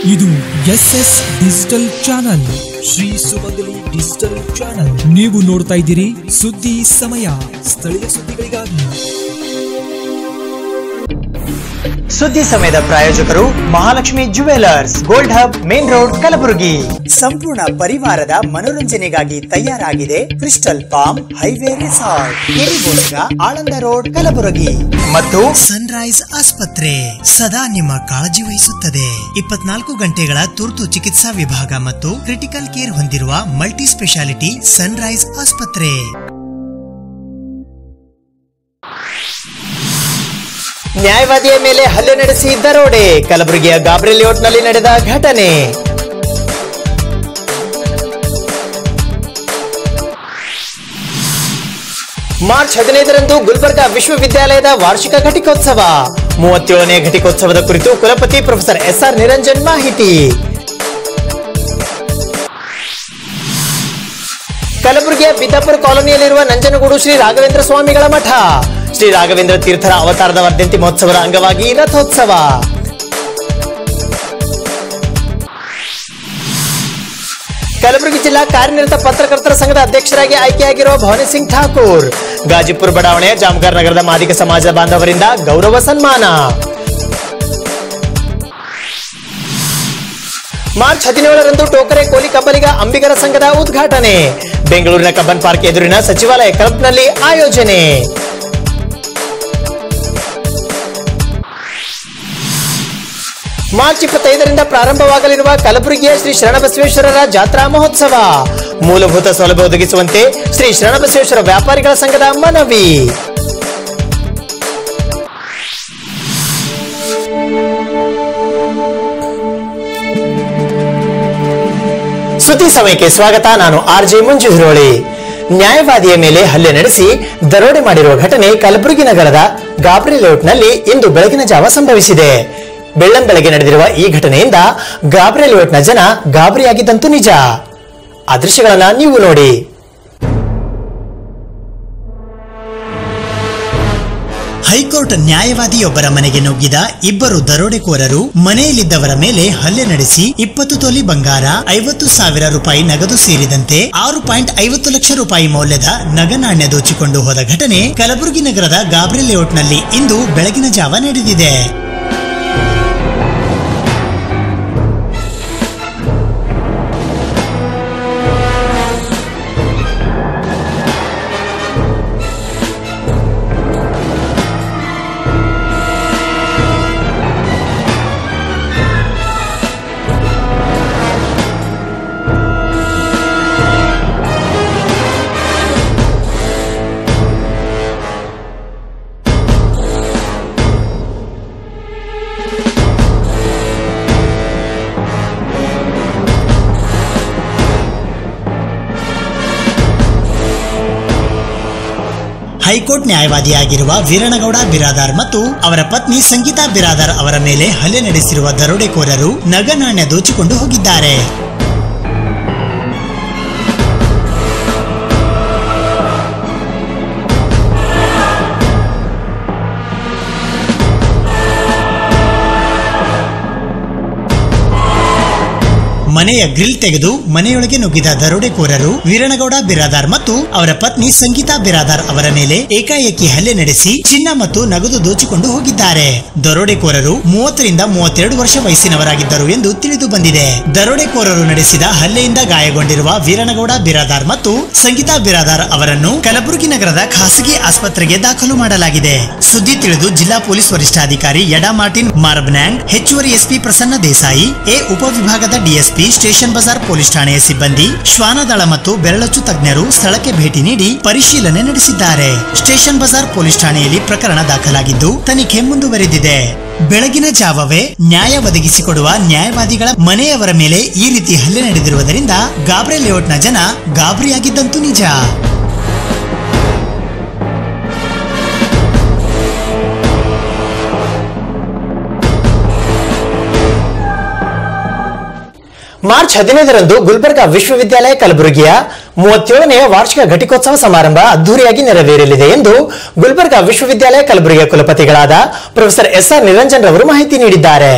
ಇದು SS digital channel, Shri ಸುಮಂಗಲಿ digital channel. ನೀವು ನೋಡ್ತಾ ಇದ್ದೀರಿ ಸುದ್ದಿ ಸಮಯ, ಸ್ಥಳೀಯ ಸುದ್ದಿಗಳಿಗಾಗಿ. ಸುದ್ದಿ ಸಮಯದ ಪ್ರಾಯೋಜಕರು Mahalakshmi jewellers, gold hub, main road, Kalaburagi. ಸಂಪೂರ್ಣ ಪರಿವಾರದ ಮನೋರಂಜನೆಗಾಗಿ ತಯಾರಾಗಿದೆ ಕ್ರಿಸ್ಟಲ್ ಪಾಮ್ ಹೈವೇ ರೆಸಾರ್ಟ್, ಕೆರಿಬೋಸ್ಗ, ಆಳಂದ ರೋಡ್, ಕಲಬುರಗಿ. ಮತ್ತು ಸನ್ರೈಸ್ ಆಸ್ಪತ್ರೆ ಸದಾ ನಿಮ್ಮ ಕಾಳಜಿ ವಹಿಸುತ್ತದೆ. 24 ಗಂಟೆಗಳ ತುರ್ತು ಚಿಕಿತ್ಸಾ ವಿಭಾಗ ಮತ್ತು ಕ್ರಿಟಿಕಲ್ ಕೇರ್ ಹೊಂದಿರುವ ಮಲ್ಟಿ ಸ್ಪೆಷಾಲಿಟಿ ಸನ್ರೈಸ್ ಆಸ್ಪತ್ರೆ. ನ್ಯಾಯವಾದಿಯ ಮೇಲೆ ಹಲ್ಲೆ ನಡೆಸಿ ದರೋಡೆ, ಕಲಬುರಗಿಯ ಗಾಬ್ರಿ ಲೇಔಟ್ನಲ್ಲಿ ನಡೆದ ಘಟನೆ. ಮಾರ್ಚ್ 15ರಂದು ಗುಲ್ಬರ್ಗಾ ವಿಶ್ವವಿದ್ಯಾಲಯದ ವಾರ್ಷಿಕ ಘಟಿಕೋತ್ಸವ. 37ನೇ ಘಟಿಕೋತ್ಸವದ ಕುರಿತು ಕುಲಪತಿ ಪ್ರೊಫೆಸರ್ SR ನಿರಂಜನ್ ಮಾಹಿತಿ. ಕಲಬುರಗಿಯ ಬಿದ್ದಾಪುರ ಕಾಲೋನಿಯಲ್ಲಿರುವ ನಂಜನಗೂಡು ಶ್ರೀ ರಾಘವೇಂದ್ರ ಸ್ವಾಮಿಗಳ ಮಠ. ಶ್ರೀ ರಾಘವೇಂದ್ರ ತೀರ್ಥರ ಅವತಾರದ ವರ್ಧಂತಿ ಮಹೋತ್ಸವದ ಅಂಗವಾಗಿ ರಥೋತ್ಸವ. ಕಲಬುರಗಿ ಜಿಲ್ಲಾ ಕಾರ್ಯನಿರತ ಪತ್ರಕರ್ತರ ಸಂಘದ ಅಧ್ಯಕ್ಷರಾಗಿ ಆಯ್ಕೆಯಾಗಿರುವ ಭವಾನಿ ಸಿಂಗ್ ಠಾಕೂರ್. ಗಾಜಿಪುರ ಬಡಾವಣೆಯ ಜಾಮಗಾರ್ ನಗರದ ಮಾದಿಗ ಸಮಾಜದ ಬಾಂಧವರಿಂದ ಗೌರವ ಸನ್ಮಾನ. ಮಾರ್ಚ್ 17ರಂದು ಟೋಕರೆ ಕೋಲಿ ಕಬ್ಬಲಿಗ ಅಂಬಿಗರ ಸಂಘದ ಉದ್ಘಾಟನೆ. ಬೆಂಗಳೂರಿನ ಕಬ್ಬನ್ ಪಾರ್ಕ್ ಎದುರಿನ ಸಚಿವಾಲಯ ಕ್ಲಬ್ನಲ್ಲಿ ಆಯೋಜನೆ. ಮಾರ್ಚ್ 25ರಿಂದ ಪ್ರಾರಂಭವಾಗಲಿರುವ ಕಲಬುರಗಿಯ ಶ್ರೀ ಶರಣಬಸವೇಶ್ವರರ ಜಾತ್ರಾ ಮಹೋತ್ಸವ. ಮೂಲಭೂತ ಸೌಲಭ್ಯ ಒದಗಿಸುವಂತೆ ಶ್ರೀ ಶರಣಬಸವೇಶ್ವರ ವ್ಯಾಪಾರಿಗಳ ಸಂಘದ ಮನವಿ. ಸುದ್ದಿ ಸಮಯಕ್ಕೆ ಸ್ವಾಗತ. ನಾನು RJ ಮಂಜು ಹಿರೋಳಿ. ನ್ಯಾಯವಾದಿಯ ಮೇಲೆ ಹಲ್ಲೆ ನಡೆಸಿ ದರೋಡೆ ಮಾಡಿರುವ ಘಟನೆ ಕಲಬುರಗಿ ನಗರದ ಗಾಬ್ರಿ ಲೇಔಟ್ನಲ್ಲಿ ಇಂದು ಬೆಳಗಿನ ಜಾವ ಸಂಭವಿಸಿದೆ. ಬೆಳ್ಳಂಬೆಳಗ್ಗೆ ನಡೆದಿರುವ ಈ ಘಟನೆಯಿಂದ ಗಾಬ್ರಿ ಲೇಔಟ್ನ ಜನ ಗಾಬರಿಯಾಗಿದ್ದಂತೂ ನಿಜ. ಆ ದೃಶ್ಯಗಳನ್ನ ನೀವು ನೋಡಿ. ಹೈಕೋರ್ಟ್ ನ್ಯಾಯವಾದಿಯೊಬ್ಬರ ಮನೆಗೆ ನುಗ್ಗಿದ ಇಬ್ಬರು ದರೋಡೆಕೋರರು ಮನೆಯಲ್ಲಿದ್ದವರ ಮೇಲೆ ಹಲ್ಲೆ ನಡೆಸಿ 20 ತೊಲಿ ಬಂಗಾರ, 50,000 ರೂಪಾಯಿ ನಗದು ಸೇರಿದಂತೆ 6.50 ಲಕ್ಷ ರೂಪಾಯಿ ಮೌಲ್ಯದ ನಗನಾಣ್ಯ ದೋಚಿಕೊಂಡು ಹೋದ ಘಟನೆ ಕಲಬುರಗಿ ನಗರದ ಗಾಬ್ರಿ ಲೇಔಟ್ನಲ್ಲಿ ಇಂದು ಬೆಳಗಿನ ಜಾವ ನಡೆದಿದೆ. ಹೈಕೋರ್ಟ್ ನ್ಯಾಯವಾದಿಯಾಗಿರುವ ವೀರನಗೌಡ ಬಿರಾದಾರ್ ಮತ್ತು ಅವರ ಪತ್ನಿ ಸಂಗೀತಾ ಬಿರಾದಾರ್ ಅವರ ಮೇಲೆ ಹಲ್ಲೆ ನಡೆಸಿರುವ ದರೋಡೆಕೋರರು ನಗನಾಣ್ಯ ದೋಚಿಕೊಂಡು ಹೋಗಿದ್ದಾರೆ. ಮನೆಯ ಗ್ರಿಲ್ ತೆಗೆದು ಮನೆಯೊಳಗೆ ನುಗ್ಗಿದ ದರೋಡೆಕೋರರು ವೀರನಗೌಡ ಬಿರಾದಾರ್ ಮತ್ತು ಅವರ ಪತ್ನಿ ಸಂಗೀತಾ ಬಿರಾದಾರ್ ಅವರ ಮೇಲೆ ಏಕಾಏಕಿ ಹಲ್ಲೆ ನಡೆಸಿ ಚಿನ್ನ ಮತ್ತು ನಗದು ದೋಚಿಕೊಂಡು ಹೋಗಿದ್ದಾರೆ. ದರೋಡೆಕೋರರು 30ರಿಂದ 32 ವರ್ಷ ವಯಸ್ಸಿನವರಾಗಿದ್ದರು ಎಂದು ತಿಳಿದು ಬಂದಿದೆ. ದರೋಡೆಕೋರರು ನಡೆಸಿದ ಹಲ್ಲೆಯಿಂದ ಗಾಯಗೊಂಡಿರುವ ವೀರನಗೌಡ ಬಿರಾದಾರ್ ಮತ್ತು ಸಂಗೀತಾ ಬಿರಾದಾರ್ ಅವರನ್ನು ಕಲಬುರಗಿ ನಗರದ ಖಾಸಗಿ ಆಸ್ಪತ್ರೆಗೆ ದಾಖಲು ಮಾಡಲಾಗಿದೆ. ಸುದ್ದಿ ತಿಳಿದು ಜಿಲ್ಲಾ ಪೊಲೀಸ್ ವರಿಷ್ಠಾಧಿಕಾರಿ ಯಡಾ ಮಾರ್ಟಿನ್ ಮಾರ್ಬನ್ಯಾಂಗ್, ಹೆಚ್ಚುವರಿ SP ಪ್ರಸನ್ನ ದೇಸಾಯಿ, ಉಪವಿಭಾಗದ DSP, ಸ್ಟೇಷನ್ ಬಜಾರ್ ಪೊಲೀಸ್ ಠಾಣೆಯ ಸಿಬ್ಬಂದಿ, ಶ್ವಾನದಳ ಮತ್ತು ಬೆರಳಚ್ಚು ತಜ್ಞರು ಸ್ಥಳಕ್ಕೆ ಭೇಟಿ ನೀಡಿ ಪರಿಶೀಲನೆ ನಡೆಸಿದ್ದಾರೆ. ಸ್ಟೇಷನ್ ಬಜಾರ್ ಪೊಲೀಸ್ ಠಾಣೆಯಲ್ಲಿ ಪ್ರಕರಣ ದಾಖಲಾಗಿದ್ದು ತನಿಖೆ ಮುಂದುವರೆದಿದೆ. ಬೆಳಗಿನ ಜಾವವೇ ನ್ಯಾಯ ಒದಗಿಸಿಕೊಡುವ ನ್ಯಾಯವಾದಿಗಳ ಮನೆಯವರ ಮೇಲೆ ಈ ರೀತಿ ಹಲ್ಲೆ ನಡೆದಿರುವುದರಿಂದ ಗಾಬ್ರಿ ಲೇಔಟ್ನ ಜನ ಗಾಬರಿಯಾಗಿದ್ದಂತೂ ನಿಜ. ಮಾರ್ಚ್ 15ರಂದು ಗುಲ್ಬರ್ಗಾ ವಿಶ್ವವಿದ್ಯಾಲಯ ಕಲಬುರಗಿಯ 37ನೇ ವಾರ್ಷಿಕ ಘಟಿಕೋತ್ಸವ ಸಮಾರಂಭ ಅದ್ದೂರಿಯಾಗಿ ನೆರವೇರಲಿದೆ ಎಂದು ಗುಲ್ಬರ್ಗಾ ವಿಶ್ವವಿದ್ಯಾಲಯ ಕಲಬುರಗಿಯ ಕುಲಪತಿಗಳಾದ ಪ್ರೊಫೆಸರ್ SR ನಿರಂಜನ್ ರವರು ಮಾಹಿತಿ ನೀಡಿದ್ದಾರೆ.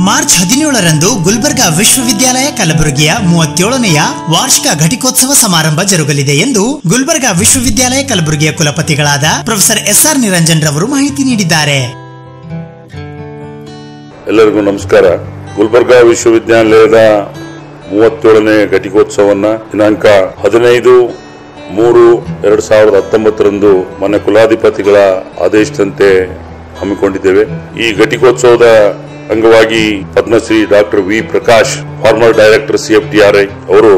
ಮಾರ್ಚ್ 17ರಂದು ಗುಲ್ಬರ್ಗಾ ವಿಶ್ವವಿದ್ಯಾಲಯ ಕಲಬುರಗಿಯ 37ನೆಯ ವಾರ್ಷಿಕ ಘಟಿಕೋತ್ಸವ ಸಮಾರಂಭ ಜರುಗಲಿದೆ ಎಂದು ಗುಲ್ಬರ್ಗಾ ವಿಶ್ವವಿದ್ಯಾಲಯ ಕಲಬುರಗಿಯ ಕುಲಪತಿಗಳಾದ ಪ್ರೊಫೆಸರ್ SR ನಿರಂಜನ್ ರವರು ಮಾಹಿತಿ ನೀಡಿದ್ದಾರೆ. ಎಲ್ಲರಿಗೂ ನಮಸ್ಕಾರ. ಗುಲ್ಬರ್ಗಾ ವಿಶ್ವವಿದ್ಯಾಲಯದ 37ನೇ ಘಟಿಕೋತ್ಸವವನ್ನು ದಿನಾಂಕ 15/3/2019 ಮನೆ ಕುಲಾಧಿಪತಿಗಳ ಆದೇಶದಂತೆ ಹಮ್ಮಿಕೊಂಡಿದ್ದೇವೆ. ಈ ಘಟಿಕೋತ್ಸವದ ಅಂಗವಾಗಿ Padmashri doctor V Prakash, former director CFTRI ಅವರು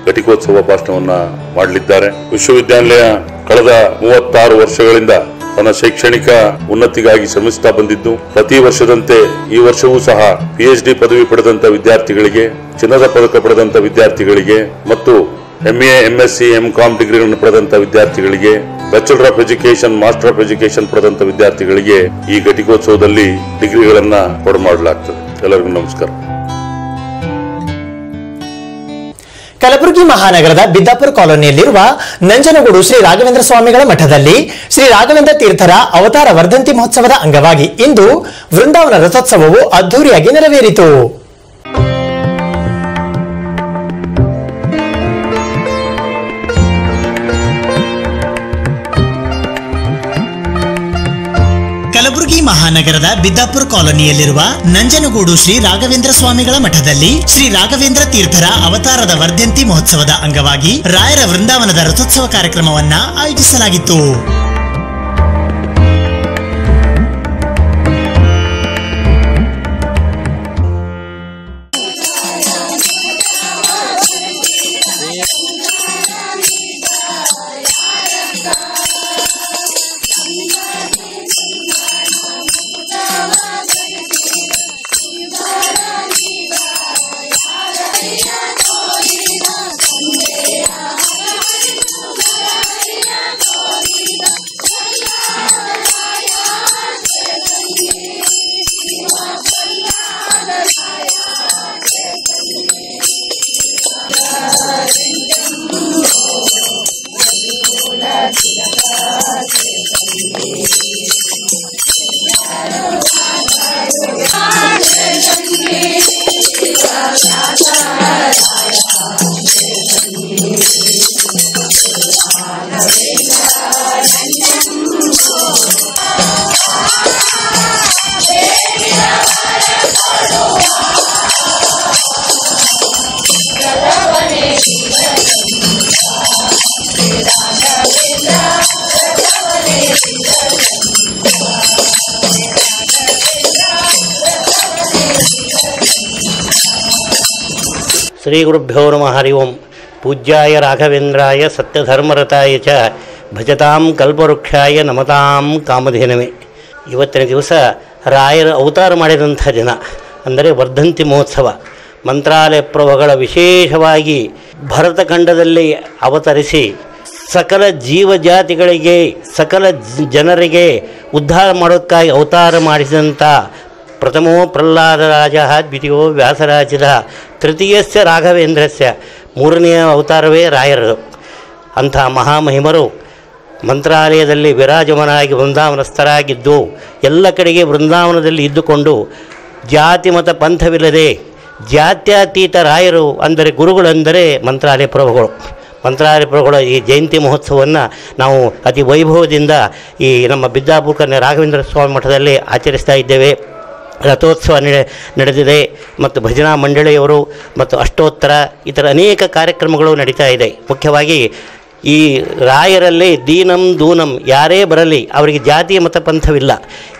ಘಟಿಕೋತ್ಸವ ಭಾಷಣವನ್ನ ಮಾಡಲಿದ್ದಾರೆ. ವಿಶ್ವವಿದ್ಯಾಲಯ ಕಳೆದ 36 ವರ್ಷಗಳಿಂದ ತನ್ನ ಶೈಕ್ಷಣಿಕ ಉನ್ನತಿಗಾಗಿ ಶ್ರಮಿಸುತ್ತಾ ಬಂದಿದ್ದು, ಪ್ರತಿ ವರ್ಷದಂತೆ ಈ ವರ್ಷವೂ ಸಹ PhD ಪದವಿ ಪಡೆದಂತ ವಿದ್ಯಾರ್ಥಿಗಳಿಗೆ, ಚಿನ್ನದ ಪದಕ ಪಡೆದಂತ ವಿದ್ಯಾರ್ಥಿಗಳಿಗೆ ಮತ್ತು MA, MSc, MCom ಡಿಗ್ರಿಗಳನ್ನು ಪಡೆದಂತ ವಿದ್ಯಾರ್ಥಿಗಳಿಗೆ, bachelor of education, master of education ಪಡೆದಂತ ವಿದ್ಯಾರ್ಥಿಗಳಿಗೆ ಈ ಘಟಿಕೋತ್ಸವದಲ್ಲಿ ಡಿಗ್ರಿಗಳನ್ನ ಕೊಡಮಾಡಲಾಗ್ತದೆ. ಎಲ್ಲರಿಗೂ ನಮಸ್ಕಾರ. ಕಲಬುರಗಿ ಮಹಾನಗರದ ಬಿದ್ದಾಪುರ ಕಾಲೋನಿಯಲ್ಲಿರುವ ನಂಜನಗೂಡು ಶ್ರೀ ರಾಘವೇಂದ್ರ ಸ್ವಾಮಿಗಳ ಮಠದಲ್ಲಿ ಶ್ರೀ ರಾಘವೇಂದ್ರ ತೀರ್ಥರ ಅವತಾರ ವರ್ಧಂತಿ ಮಹೋತ್ಸವದ ಅಂಗವಾಗಿ ಇಂದು ವೃಂದಾವನ ರಥೋತ್ಸವವು ಅದ್ದೂರಿಯಾಗಿ ನೆರವೇರಿತು. ಕಲಬುರಗಿ ಮಹಾನಗರದ ಬಿದ್ದಾಪುರ ಕಾಲೋನಿಯಲ್ಲಿರುವ ನಂಜನಗೂಡು ಶ್ರೀ ರಾಘವೇಂದ್ರ ಸ್ವಾಮಿಗಳ ಮಠದಲ್ಲಿ ಶ್ರೀ ರಾಘವೇಂದ್ರ ತೀರ್ಥರ ಅವತಾರದ ವರ್ಧಂತಿ ಮಹೋತ್ಸವದ ಅಂಗವಾಗಿ ರಾಯರ ವೃಂದಾವನದ ರಥೋತ್ಸವ ಕಾರ್ಯಕ್ರಮವನ್ನ ಆಯೋಜಿಸಲಾಗಿತ್ತು. ಶ್ರೀ ಗುರುಭ್ಯೋ ನಮಃ. ಹರಿ ಓಂ. ಪೂಜ್ಯಾಯ ರಾಘವೇಂದ್ರಾಯ ಸತ್ಯಧರ್ಮರತಾಯ ಚ ಭಜತಾಂ ಕಲ್ಪವೃಕ್ಷಾಯ ನಮತಾಂ ಕಾಮಧೇನವೇ. ಇವತ್ತಿನ ದಿವಸ ರಾಯರ ಅವತಾರ ಮಾಡಿದಂಥ ದಿನ, ಅಂದರೆ ವರ್ಧಂತಿ ಮಹೋತ್ಸವ. ಮಂತ್ರಾಲಯ ಪ್ರಭುಗಳ ವಿಶೇಷವಾಗಿ ಭರತಖಂಡದಲ್ಲಿ ಅವತರಿಸಿ ಸಕಲ ಜೀವಜಾತಿಗಳಿಗೆ, ಸಕಲ ಜನರಿಗೆ ಉದ್ಧಾರ ಮಾಡೋದಕ್ಕಾಗಿ ಅವತಾರ ಮಾಡಿಸಿದಂಥ ಪ್ರಥಮೋ ಪ್ರಹ್ಲಾದರಾಜ, ದ್ವಿತೀಯೋ ವ್ಯಾಸರಾಜದ, ತೃತೀಯಸ್ಯ ರಾಘವೇಂದ್ರಸ್ಯ, ಮೂರನೆಯ ಅವತಾರವೇ ರಾಯರದು. ಅಂಥ ಮಹಾಮಹಿಮರು ಮಂತ್ರಾಲಯದಲ್ಲಿ ವಿರಾಜಮಾನಾಗಿ ವೃಂದಾವನಸ್ಥರಾಗಿದ್ದು, ಎಲ್ಲ ಕಡೆಗೆ ವೃಂದಾವನದಲ್ಲಿ ಇದ್ದುಕೊಂಡು ಜಾತಿ ಮತ ಪಂಥವಿಲ್ಲದೆ ಜಾತ್ಯತೀತ ರಾಯರು, ಅಂದರೆ ಗುರುಗಳೆಂದರೆ ಮಂತ್ರಾಲಯ ಪ್ರಭುಗಳು. ಮಂತ್ರಾಲಯ ಪ್ರಭುಗಳ ಈ ಜಯಂತಿ ಮಹೋತ್ಸವವನ್ನು ನಾವು ಅತಿ ವೈಭವದಿಂದ ಈ ನಮ್ಮ ಬಿದ್ದಾಪುರ ರಾಘವೇಂದ್ರ ಸ್ವಾಮಿ ಮಠದಲ್ಲಿ ಆಚರಿಸ್ತಾ ಇದ್ದೇವೆ. ರಥೋತ್ಸವ ನಡೆದಿದೆ ಮತ್ತು ಭಜನಾ ಮಂಡಳಿಯವರು ಮತ್ತು ಅಷ್ಟೋತ್ತರ ಇತರ ಅನೇಕ ಕಾರ್ಯಕ್ರಮಗಳು ನಡೀತಾ ಇದೆ. ಮುಖ್ಯವಾಗಿ ಈ ರಾಯರಲ್ಲಿ ದೀನಂ ದೂನಂ, ಯಾರೇ ಬರಲಿ ಅವರಿಗೆ ಜಾತಿಯ ಮತ ಪಂಥವಿಲ್ಲ,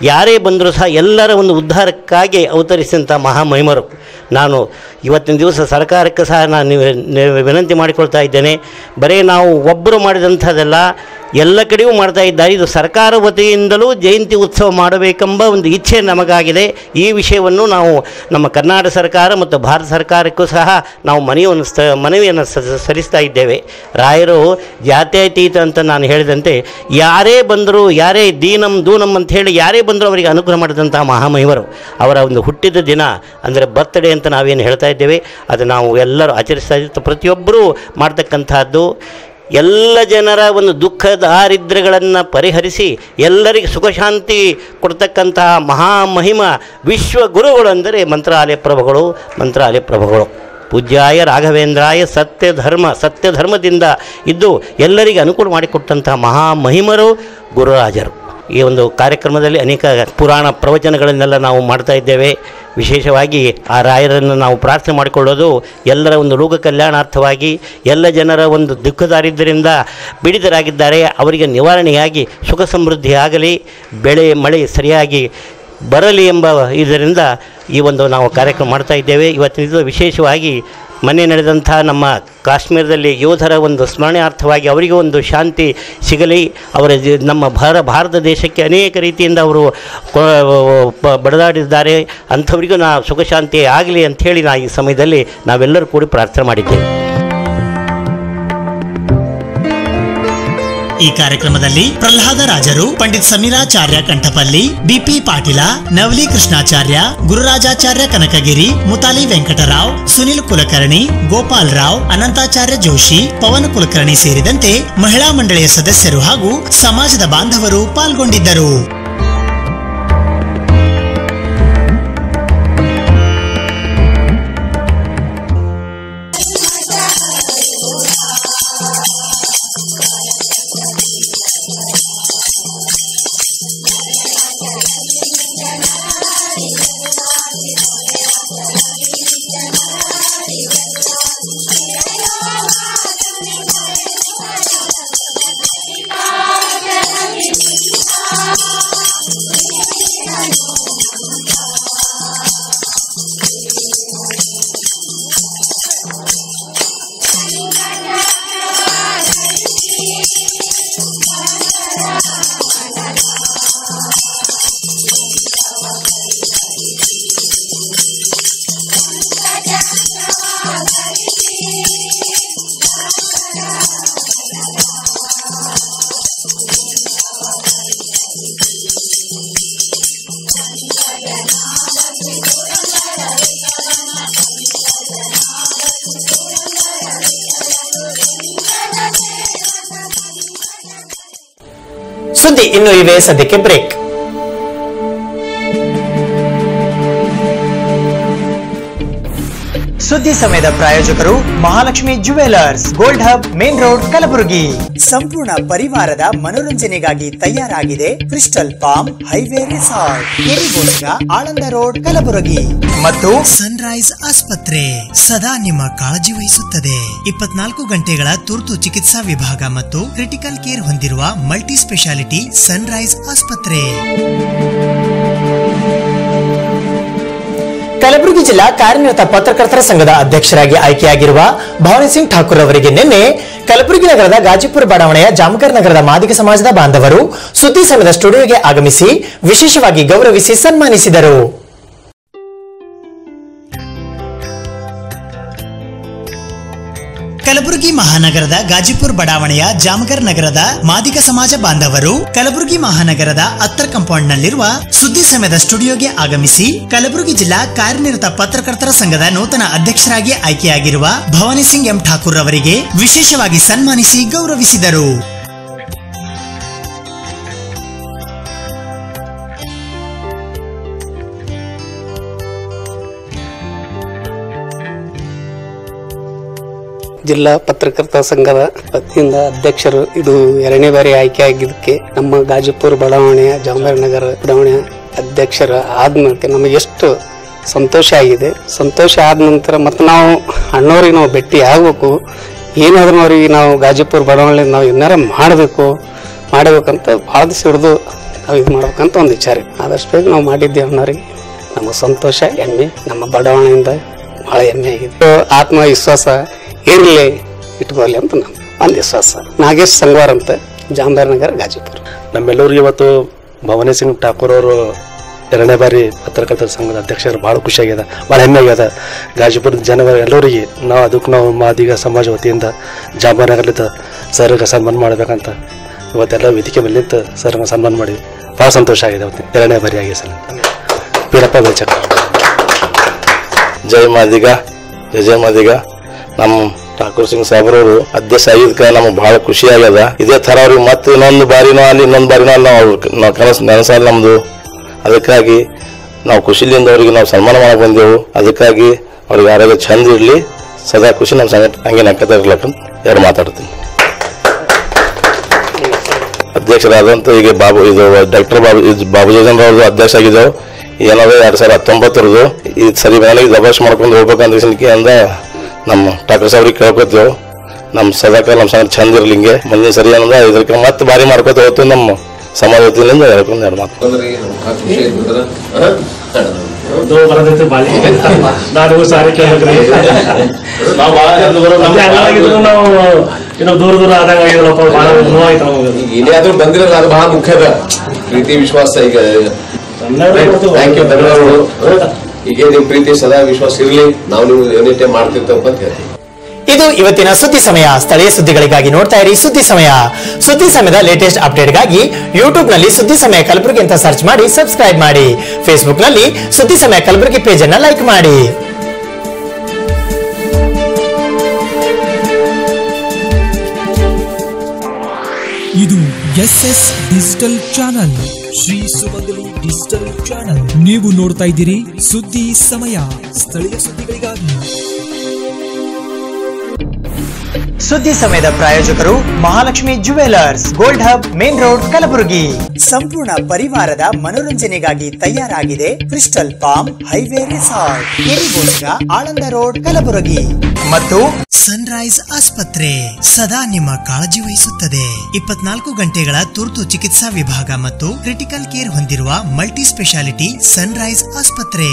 ಯಾರೇ ಬಂದರೂ ಸಹ ಎಲ್ಲರ ಒಂದು ಉದ್ಧಾರಕ್ಕಾಗಿ ಅವತರಿಸಿದಂಥ ಮಹಾಮಹಿಮರು. ನಾನು ಇವತ್ತಿನ ದಿವಸ ಸರ್ಕಾರಕ್ಕೆ ಸಹ ನಾನು ವಿನಂತಿ ಮಾಡಿಕೊಳ್ತಾ ಇದ್ದೇನೆ, ಬರೀ ನಾವು ಒಬ್ಬರು ಮಾಡಿದಂಥದ್ದೆಲ್ಲ ಎಲ್ಲ ಕಡೆಯೂ ಮಾಡ್ತಾ ಇದ್ದಾರೆ. ಇದು ಸರ್ಕಾರ ವತಿಯಿಂದಲೂ ಜಯಂತಿ ಉತ್ಸವ ಮಾಡಬೇಕೆಂಬ ಒಂದು ಇಚ್ಛೆ ನಮಗಾಗಿದೆ. ಈ ವಿಷಯವನ್ನು ನಾವು ನಮ್ಮ ಕರ್ನಾಟಕ ಸರ್ಕಾರ ಮತ್ತು ಭಾರತ ಸರ್ಕಾರಕ್ಕೂ ಸಹ ನಾವು ಮನವಿಯನ್ನು ಸಲ್ಲಿಸ್ತಾ ಇದ್ದೇವೆ. ರಾಯರು ಜಾತ್ಯತೀತ ಅಂತ ನಾನು ಹೇಳಿದಂತೆ ಯಾರೇ ಬಂದರೂ, ಯಾರೇ ದೀನಂ ದೂನಂ ಅಂತ ಹೇಳಿ ಯಾರೇ ಬಂದರೂ ಅವರಿಗೆ ಅನುಗ್ರಹ ಮಾಡಿದಂಥ ಮಹಾಮಹಿಮರು. ಅವರ ಒಂದು ಹುಟ್ಟಿದ ದಿನ ಅಂದರೆ ಬರ್ತ್ಡೇ ಅಂತ ನಾವೇನು ಹೇಳ್ತಾ ಇದ್ದೇವೆ, ಅದು ನಾವು ಎಲ್ಲರೂ ಆಚರಿಸ್ತಾ ಇದ್ದೀವಿ, ಪ್ರತಿಯೊಬ್ಬರೂ ಮಾಡ್ತಕ್ಕಂಥದ್ದು. ಎಲ್ಲ ಜನರ ಒಂದು ದುಃಖ ದಾರಿದ್ರ್ಯಗಳನ್ನು ಪರಿಹರಿಸಿ ಎಲ್ಲರಿಗೆ ಸುಖ ಶಾಂತಿ ಕೊಡ್ತಕ್ಕಂತಹ ಮಹಾಮಹಿಮ ವಿಶ್ವಗುರುಗಳು ಅಂದರೆ ಮಂತ್ರಾಲಯ ಪ್ರಭುಗಳು. ಪೂಜ್ಯಾಯ ರಾಘವೇಂದ್ರಾಯ ಸತ್ಯಧರ್ಮದಿಂದ ಇದ್ದು ಎಲ್ಲರಿಗೆ ಅನುಕೂಲ ಮಾಡಿಕೊಟ್ಟಂತಹ ಮಹಾಮಹಿಮರು ಗುರುರಾಜರು. ಈ ಒಂದು ಕಾರ್ಯಕ್ರಮದಲ್ಲಿ ಅನೇಕ ಪುರಾಣ ಪ್ರವಚನಗಳನ್ನೆಲ್ಲ ನಾವು ಮಾಡ್ತಾ ಇದ್ದೇವೆ. ವಿಶೇಷವಾಗಿ ಆ ರಾಯರನ್ನು ನಾವು ಪ್ರಾರ್ಥನೆ ಮಾಡಿಕೊಳ್ಳೋದು ಎಲ್ಲರ ಒಂದು ಲೋಕ ಕಲ್ಯಾಣಾರ್ಥವಾಗಿ, ಎಲ್ಲ ಜನರ ಒಂದು ದುಃಖ ದಾರಿದ್ರ್ಯದಿಂದ ಪೀಡಿತರಾಗಿದ್ದಾರೆ, ಅವರಿಗೆ ನಿವಾರಣೆಯಾಗಿ ಸುಖ ಸಮೃದ್ಧಿ ಆಗಲಿ, ಬೆಳೆ ಮಳೆ ಸರಿಯಾಗಿ ಬರಲಿ ಎಂಬ ಇದರಿಂದ ಈ ಒಂದು ನಾವು ಕಾರ್ಯಕ್ರಮ ಮಾಡ್ತಾ ಇದ್ದೇವೆ. ಇವತ್ತಿನ ವಿಶೇಷವಾಗಿ ಮೊನ್ನೆ ನಡೆದಂಥ ನಮ್ಮ ಕಾಶ್ಮೀರದಲ್ಲಿ ಯೋಧರ ಒಂದು ಸ್ಮರಣಾರ್ಥವಾಗಿ ಅವರಿಗೆ ಒಂದು ಶಾಂತಿ ಸಿಗಲಿ, ಅವರ ನಮ್ಮ ಭಾರತ ದೇಶಕ್ಕೆ ಅನೇಕ ರೀತಿಯಿಂದ ಅವರು ಬಡದಾಡಿದ್ದಾರೆ, ಅಂಥವರಿಗೂ ಸುಖ ಶಾಂತಿ ಆಗಲಿ ಅಂಥೇಳಿ ಈ ಸಮಯದಲ್ಲಿ ನಾವೆಲ್ಲರೂ ಕೂಡಿ ಪ್ರಾರ್ಥನೆ ಮಾಡಿದ್ದೇವೆ. ಈ ಕಾರ್ಯಕ್ರಮದಲ್ಲಿ ಪ್ರಹ್ಲಾದ ರಾಜರು, ಪಂಡಿತ್ ಸಮೀರಾಚಾರ್ಯ ಕಂಠಪಲ್ಲಿ, ಬಿಪಿ ಪಾಟೀಲ, ನವಲಿ ಕೃಷ್ಣಾಚಾರ್ಯ, ಗುರುರಾಜಾಚಾರ್ಯ ಕನಕಗಿರಿ, ಮುತಾಲಿ ವೆಂಕಟರಾವ್, ಸುನಿಲ್ ಕುಲಕರ್ಣಿ, ಗೋಪಾಲ್ ರಾವ್, ಅನಂತಾಚಾರ್ಯ ಜೋಶಿ, ಪವನ್ ಕುಲಕರ್ಣಿ ಸೇರಿದಂತೆ ಮಹಿಳಾ ಮಂಡಳಿಯ ಸದಸ್ಯರು ಹಾಗೂ ಸಮಾಜದ ಬಾಂಧವರು ಪಾಲ್ಗೊಂಡಿದ್ದರು. ಸುದ್ದಿ ಇನ್ನು ಇವೆ, ಸದ್ಯಕ್ಕೆ ಬ್ರೇಕ್. ಸುದ್ದಿ ಸಮಯದ ಪ್ರಾಯೋಜಕರು Mahalakshmi jewellers, gold hub, main road, Kalaburagi. ಸಂಪೂರ್ಣ ಪರಿವಾರದ ಮನೋರಂಜನೆಗಾಗಿ ತಯಾರಾಗಿದೆ ಕ್ರಿಸ್ಟಲ್ ಪಾಮ್ ಹೈವೇ ರೆಸಾರ್ಟ್, ಕೆರಿಗೋಸ್ಕರ, ಆಳಂದ ರೋಡ್, ಕಲಬುರಗಿ. ಮತ್ತು ಸನ್ರೈಸ್ ಆಸ್ಪತ್ರೆ ಸದಾ ನಿಮ್ಮ ಕಾಳಜಿ ವಹಿಸುತ್ತದೆ. 24 ಗಂಟೆಗಳ ತುರ್ತು ಚಿಕಿತ್ಸಾ ವಿಭಾಗ ಮತ್ತು ಕ್ರಿಟಿಕಲ್ ಕೇರ್ ಹೊಂದಿರುವ ಮಲ್ಟಿ ಸ್ಪೆಷಾಲಿಟಿ ಸನ್ರೈಸ್ ಆಸ್ಪತ್ರೆ. ಕಲಬುರಗಿ ಜಿಲ್ಲಾ ಕಾರ್ಯನಿರತ ಪತ್ರಕರ್ತರ ಸಂಘದ ಅಧ್ಯಕ್ಷರಾಗಿ ಆಯ್ಕೆಯಾಗಿರುವ ಭವಾನಿ ಸಿಂಗ್ ಠಾಕೂರ್ ಅವರಿಗೆ ನಿನ್ನೆ ಕಲಬುರಗಿ ನಗರದ ಗಾಜಿಪುರ ಬಡಾವಣೆಯ ಜಾಮಕರ್ ನಗರದ ಮಾದಿಗ ಸಮಾಜದ ಬಾಂಧವರು ಸುದ್ದಿ ಸಮಯದ ಸ್ಟುಡಿಯೋಗೆ ಆಗಮಿಸಿ ವಿಶೇಷವಾಗಿ ಗೌರವಿಸಿ ಸನ್ಮಾನಿಸಿದರು. ಕಲಬುರಗಿ ಮಹಾನಗರದ ಗಾಜಿಪುರ್ ಬಡಾವಣೆಯ ಜಾಮಗರ್ ನಗರದ ಮಾದಿಗ ಸಮಾಜ ಬಾಂಧವರು ಕಲಬುರಗಿ ಮಹಾನಗರದ ಅತ್ತರ್ ಕಾಂಪೌಂಡ್ ನಲ್ಲಿರುವ ಸುದ್ದಿ ಸಮಯದ ಸ್ಟುಡಿಯೋಗೆ ಆಗಮಿಸಿ ಕಲಬುರಗಿ ಜಿಲ್ಲಾ ಕಾರ್ಯನಿರತ ಪತ್ರಕರ್ತರ ಸಂಘದ ನೂತನ ಅಧ್ಯಕ್ಷರಾಗಿ ಆಯ್ಕೆಯಾಗಿರುವ ಭವಾನಿ ಸಿಂಗ್ ಎಂ ಠಾಕೂರ್ ಅವರಿಗೆ ವಿಶೇಷವಾಗಿ ಸನ್ಮಾನಿಸಿ ಗೌರವಿಸಿದರು. ಜಿಲ್ಲಾ ಪತ್ರಕರ್ತ ಸಂಘದ ವತಿಯಿಂದ ಅಧ್ಯಕ್ಷರು ಇದು 2ನೇ ಬಾರಿ ಆಯ್ಕೆ ಆಗಿದ್ದಕ್ಕೆ ನಮ್ಮ ಗಾಜಿಪುರ ಬಡಾವಣೆಯ ಜಾಮರ್ ನಗರ ಬಡಾವಣೆಯ ಅಧ್ಯಕ್ಷರ ಆದ್ಮೇಲೆ ನಮಗೆ ಎಷ್ಟು ಸಂತೋಷ ಆಗಿದೆ. ಸಂತೋಷ ಆದ ನಂತರ ಮತ್ತೆ ನಾವು ಅಣ್ಣವ್ರಿಗೆ ನಾವು ಭೇಟಿ ಆಗಬೇಕು, ಏನಾದ್ರೂ ಅವ್ರಿಗೆ ನಾವು ಗಾಜಿಪುರ ಬಡಾವಣೆ ನಾವು ಏನಾರ ಮಾಡಬೇಕಂತ ಭಾಳ ದಿವಸ ಹಿಡಿದು ನಾವು ಇದು ಮಾಡ್ಬೇಕಂತ ಒಂದು ವಿಚಾರ. ಆದಷ್ಟು ಬೇಗ ನಾವು ಮಾಡಿದ್ದೇವೆ ಅಣ್ಣವ್ರಿಗೆ. ನಮಗೆ ಸಂತೋಷ, ಹೆಮ್ಮೆ, ನಮ್ಮ ಬಡಾವಣೆಯಿಂದ ಭಾಳ ಹೆಮ್ಮೆ ಆಗಿದೆ. ಆತ್ಮವಿಶ್ವಾಸ ಇರಲಿ ಇಟ್ಕೊಳ್ಳಿ ಅಂತ ನಮ್ಮ ಒಂದು ವಿಶ್ವಾಸ. ನಾಗೇಶ್ ಸಂಗವಾರ್ ಅಂತ, ಜಾಮದಾರ್ ನಗರ, ಗಾಜಿಪುರ. ನಮ್ಮೆಲ್ಲರಿಗೂ ಇವತ್ತು ಭವಾನಿ ಸಿಂಗ್ ಠಾಕೂರ್ ಅವರು 2ನೇ ಬಾರಿ ಪತ್ರಕರ್ತರ ಸಂಘದ ಅಧ್ಯಕ್ಷರು. ಭಾಳ ಖುಷಿಯಾಗಿದೆ, ಭಾಳ ಹೆಮ್ಮೆ ಆಗ್ಯದ. ಗಾಜಿಪುರದ ಜನವರ ಎಲ್ಲರಿಗೆ ನಾವು ಮಾದಿಗ ಸಮಾಜ ವತಿಯಿಂದ ಜಾಮದಾರ್ ನಗರಲಿದ್ದ ಸರ್ಗೆ ಸನ್ಮಾನ ಮಾಡಬೇಕಂತ ಇವತ್ತೆಲ್ಲ ವೇದಿಕೆ ಮೇಲೆ ನಿಂತು ಸರ್ಗೆ ಸನ್ಮಾನ ಮಾಡಿ ಭಾಳ ಸಂತೋಷ ಆಗಿದೆ. ಅವತ್ತು 2ನೇ ಬಾರಿ ಆಗಿದೆ ಸರ್. ವೀರಪ್ಪ ಬೆಳಚಕ. ಜೈ ಮಾದಿಗ, ಜಯ ಮಾದಿಗ. ನಮ್ಮ ಠಾಕೂರ್ ಸಿಂಗ್ ಸಾಬ್ರವರು ಅಧ್ಯಕ್ಷ ಆಗಿದ್ಕ ನಮ್ಗೆ ಬಹಳ ಖುಷಿ ಆಗ್ಯದ. ಇದೇ ತರ ಅವ್ರಿಗೆ ಮತ್ತೆ ಇನ್ನೊಂದು ಬಾರಿನೋ ಅಲ್ಲಿ ಇನ್ನೊಂದು ಬಾರಿನೋ ಅಲ್ಲಿ ನಾವು ಕನಸು ನೆನಸಲ್ಲ ನಮ್ದು. ಅದಕ್ಕಾಗಿ ನಾವು ಖುಷಿಲಿಂದ ಅವರಿಗೆ ನಾವು ಸನ್ಮಾನ ಮಾಡಕ್ ಬಂದೆವು. ಅದಕ್ಕಾಗಿ ಅವ್ರಿಗೆ ಆರೋಗ್ಯ ಚಂದ ಇರ್ಲಿ, ಸದಾ ಖುಷಿ ನಮ್ಮ ಸಂಗಟ ಹಂಗೆ ನಕ್ಕತ ಇರ್ಲಕ್ಕ ಯಾರು ಮಾತಾಡ್ತೀನಿ. ಅಧ್ಯಕ್ಷರಾದಂತ ಈಗ ಡಾಕ್ಟರ್ ಬಾಬುಜನ್ ಅವ್ರದ್ದು ಅಧ್ಯಕ್ಷ ಆಗಿದ್ದೆವು. ಏನಾದ್ರು 2019 ಈ ಸರಿ ಮೇಲೆ ದಬಾಷ್ ಮಾಡ್ಕೊಂಡು ಹೋಗ್ಬೇಕಂದ್ರೆ ಅಂದ ನಮ್ಮ ಠಾಕೂರ್ ಸಾಬ್ರಿಗೆ ಕೇಳ್ಕೊತೇವು. ನಮ್ಮ ಸದಾಕಾಲ ನಮ್ಮ ಸಂಗಟ ಚಂದ ಇರ್ಲಿ. ಹಿಂಗೆ ಮುಂದಿನ ಸರಿ ಅನ್ನೋದ ಇದಕ್ಕೆ ಮತ್ತೆ ಬಾರಿ ಮಾಡ್ಕೊತ ಹೋಗ್ತೀವಿ. ನಮ್ಮ ಸಮಾಜ ವತಿಯಿಂದ ಹೇಳ್ಕೊಂಡು ಎರಡು ಮಾತು. ದೂರ ದೂರ ಆದಾಗ ಏನಾದ್ರೂ ಬಂದಿರಲ್ಲ, ಅದು ಬಹಳ ಮುಖ್ಯದ ಪ್ರೀತಿ ವಿಶ್ವಾಸ. ಈಗ ಥ್ಯಾಂಕ್ ಯು, ಧನ್ಯವಾದಗಳು. ಈಗ ನಿಮ್ ಪ್ರೀತಿ ಸದಾ ವಿಶ್ವಾಸ ಇರ್ಲಿ, ನಾವು ನೀವು ಎನಿ ಟೈಮ್ ಮಾಡ್ತಿರ್ತೇವೆ ಅಂತ ಹೇಳ್ತೀವಿ. ಇದು ಇವತ್ತಿನ ಸುದ್ದಿ ಸಮಯ. ಸ್ಥಳೀಯ ಸುದ್ದಿಗಳಿಗಾಗಿ ನೋಡ್ತಾ ಇರಿ ಸುದ್ದಿ ಸಮಯ. ಸುದ್ದಿ ಸಮಯದ ಲೇಟೆಸ್ಟ್ ಅಪ್ಡೇಟ್ಗಾಗಿ ಯೂಟ್ಯೂಬ್ ನಲ್ಲಿ ಸುದ್ದಿ ಸಮಯ ಕಲಬುರಗಿ ಅಂತ ಸರ್ಚ್ ಮಾಡಿ ಸಬ್ಸ್ಕ್ರೈಬ್ ಮಾಡಿ. ಫೇಸ್ಬುಕ್ ನಲ್ಲಿ ಸುದ್ದಿ ಸಮಯ ಕಲಬುರಗಿ ಪೇಜ್ ಅನ್ನ ಲೈಕ್ ಮಾಡಿ. ಇದು SS ಡಿಜಿಟಲ್ ಚಾನಲ್, ಶ್ರೀ ಸುಮಂಗಲಿ ಡಿಜಿಟಲ್ ಚಾನಲ್. ನೀವು ನೋಡ್ತಾ ಇದ್ದೀರಿ ಸುದ್ದಿ ಸಮಯ, ಸ್ಥಳೀಯ ಸುದ್ದಿಗಳಿಗಾಗಿ. ಸುದ್ದಿ ಸಮಯದ ಪ್ರಾಯೋಜಕರು Mahalakshmi jewellers, gold hub, main road, Kalaburagi. ಸಂಪೂರ್ಣ ಪರಿವಾರದ ಮನೋರಂಜನೆಗಾಗಿ ತಯಾರಾಗಿದೆ ಕ್ರಿಸ್ಟಲ್ ಪಾಮ್ ಹೈವೇ ರೆಸಾರ್ಟ್, ಕೆರಿಗೋಸ್ಕರ, ಆಳಂದ ರೋಡ್, ಕಲಬುರಗಿ. ಮತ್ತು ಸನ್ರೈಸ್ ಆಸ್ಪತ್ರೆ ಸದಾ ನಿಮ್ಮ ಕಾಳಜಿ ವಹಿಸುತ್ತದೆ. 24 ಗಂಟೆಗಳ ತುರ್ತು ಚಿಕಿತ್ಸಾ ವಿಭಾಗ ಮತ್ತು ಕ್ರಿಟಿಕಲ್ ಕೇರ್ ಹೊಂದಿರುವ ಮಲ್ಟಿ ಸ್ಪೆಷಾಲಿಟಿ ಸನ್ರೈಸ್ ಆಸ್ಪತ್ರೆ.